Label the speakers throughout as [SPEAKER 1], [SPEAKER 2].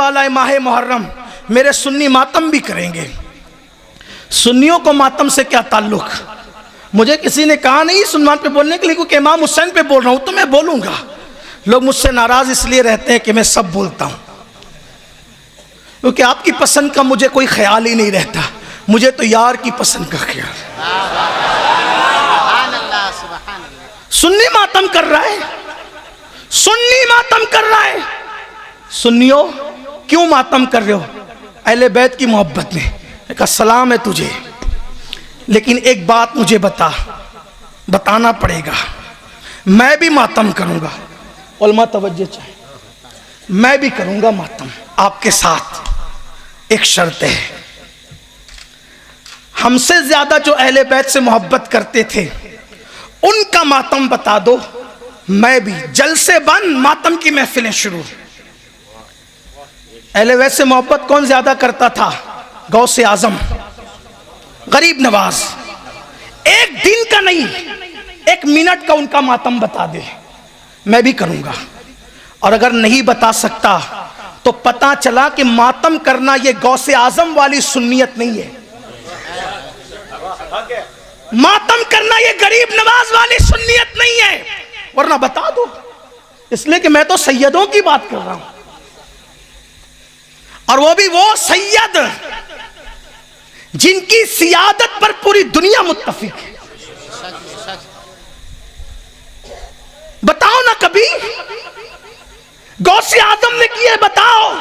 [SPEAKER 1] والا ماہ محرم میرے سنی ماتم بھی کریں گے. سنیوں کو ماتم سے کیا تعلق؟ مجھے کسی نے کہا نہیں سنمان پہ بولنے کے لیے، کیونکہ امام حسین پہ بول رہا ہوں تو میں بولوں گا. لوگ مجھ سے ناراض اس لیے رہتے ہیں کہ میں سب بولتا ہوں، کیونکہ آپ کی پسند کا مجھے کوئی خیال ہی نہیں رہتا. مجھے تو یار کی پسند کا خیال. سنی ماتم کر رہا ہے، سنی ماتم کر رہا ہے. سنیوں کیوں ماتم کر رہے ہو؟ اہل بیت کی محبت میں. کہا سلام ہے تجھے، لیکن ایک بات مجھے بتانا پڑے گا. میں بھی ماتم کروں گا. علماء توجہ چاہیے. میں بھی کروں گا ماتم آپ کے ساتھ. ایک شرط ہے، ہم سے زیادہ جو اہل بیت سے محبت کرتے تھے ان کا ماتم بتا دو. میں بھی جلسے بند، ماتم کی محفلیں شروع. اہل بیت سے محبت کون زیادہ کرتا تھا؟ غوث اعظم، غریب نواز. ایک دن کا نہیں، ایک منٹ کا ان کا ماتم بتا دے. میں بھی کروں گا. اور اگر نہیں بتا سکتا تو پتا چلا کہ ماتم کرنا یہ غوث اعظم والی سنیت نہیں ہے. ماتم کرنا یہ غریب نواز والی سنیت نہیں ہے. ورنہ بتا دو، اس لیے کہ میں تو سیدوں کی بات کر رہا ہوں، اور وہ بھی وہ سید جن کی سیادت پر پوری دنیا متفق ہے. بتاؤ نا کبھی غوث اعظم نے کیے، بتاؤ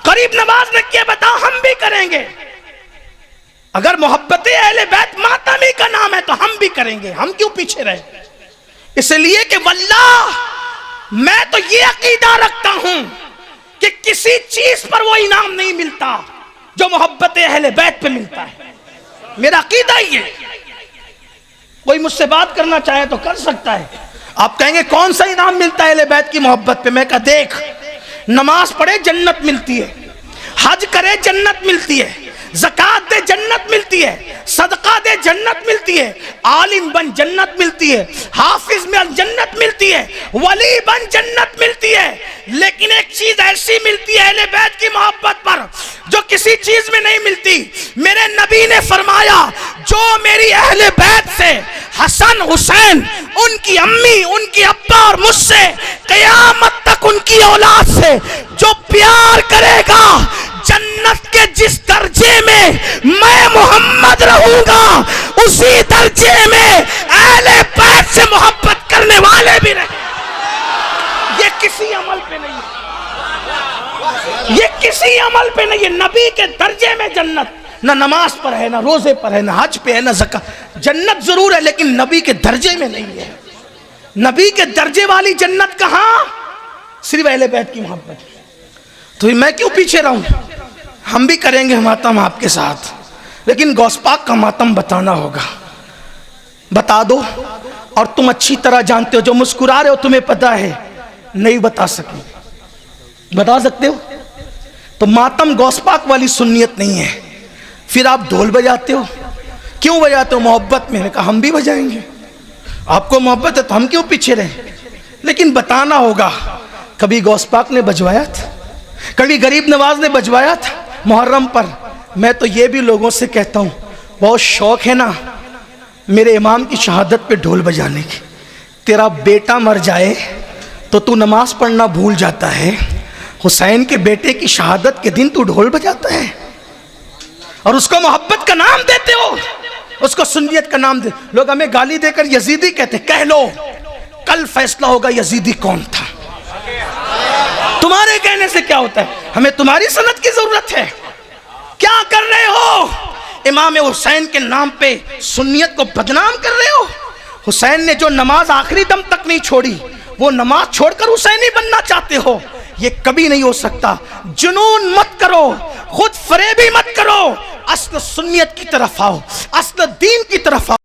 [SPEAKER 1] غریب نواز نے کیے، بتاؤ. ہم بھی کریں گے. اگر محبت اہل بیت ماتم ہی کا نام ہے تو ہم بھی کریں گے. ہم کیوں پیچھے رہے؟ اس لیے کہ واللہ میں تو یہ عقیدہ رکھتا ہوں کہ کسی چیز پر وہ انعام نہیں ملتا جو محبت اہل بیت پہ ملتا ہے. میرا عقیدہ ہی ہے. کوئی مجھ سے بات کرنا چاہے تو کر سکتا ہے. آپ کہیں گے کون سا انعام ملتا ہے اہل بیت کی محبت پہ؟ میں کہا دیکھ، نماز پڑھے جنت ملتی ہے، حج کرے جنت ملتی ہے، زکوٰۃ دے جنت ملتی ہے، صدقہ دے جنت ملتی ہے، عالم بن جنت ملتی ہے، حافظ میں جنت ملتی ہے، ولی بن جنت ملتی ہے. لیکن ایک چیز ایسی ملتی ہے اہل بیت کی محبت پر جو کسی چیز میں نہیں ملتی. میرے نبی نے فرمایا جو میری اہل بیت سے، حسن حسین، ان کی امی، ان کی ابا اور مجھ سے، قیامت تک ان کی اولاد سے جو پیار کرے گا، جنت کے جس درجے میں میں محمد رہوں گا اسی درجے میں اہل بیت سے محبت کرنے والے بھی رہیں. یہ کسی عمل پہ نہیں ہے، یہ کسی عمل پہ نہیں ہے. نبی کے درجے میں جنت نہ نماز پر ہے، نہ روزے پر ہے، نہ حج پہ ہے، نہ زکوٰۃ. جنت ضرور ہے لیکن نبی کے درجے میں نہیں ہے. نبی کے درجے والی جنت کہاں؟ صرف اہل بیت کی محبت. تو میں کیوں پیچھے رہوں؟ ہم بھی کریں گے ماتم آپ کے ساتھ، لیکن غوث پاک کا ماتم بتانا ہوگا. بتا دو. اور تم اچھی طرح جانتے ہو، جو مسکرا رہے ہو تمہیں پتا ہے نہیں بتا سکے. بتا سکتے ہو تو ماتم غوث پاک والی سنیت نہیں ہے. پھر آپ ڈھول بجاتے ہو. کیوں بجاتے ہو؟ محبت میں. نے کہا ہم بھی بجائیں گے. آپ کو محبت ہے تو ہم کیوں پیچھے رہیں؟ لیکن بتانا ہوگا. کبھی غوث پاک نے بجوایا تھا، کبھی غریب نواز نے بجوایا تھا محرم پر. میں تو یہ بھی لوگوں سے کہتا ہوں، بہت شوق ہے نا میرے امام کی شہادت پہ ڈھول بجانے کی. تیرا بیٹا مر جائے تو تو نماز پڑھنا بھول جاتا ہے، حسین کے بیٹے کی شہادت کے دن تو ڈھول بجاتا ہے اور اس کو محبت کا نام دیتے ہو، اس کو سنیت کا نام دے. لوگ ہمیں گالی دے کر یزیدی کہتے. کہہ لو کل فیصلہ ہوگا یزیدی کون تھا. تمہارے کہنے سے کیا ہوتا ہے؟ ہمیں تمہاری سند کی ضرورت ہے. کیا کر رہے ہو؟ امام حسین کے نام پہ سنیت کو بدنام کر رہے ہو. حسین نے جو نماز آخری دم تک نہیں چھوڑی، وہ نماز چھوڑ کر حسینی بننا چاہتے ہو. یہ کبھی نہیں ہو سکتا. جنون مت کرو، خود فریبی مت کرو. اصل سنیت کی طرف آؤ، اصل دین کی طرف آؤ.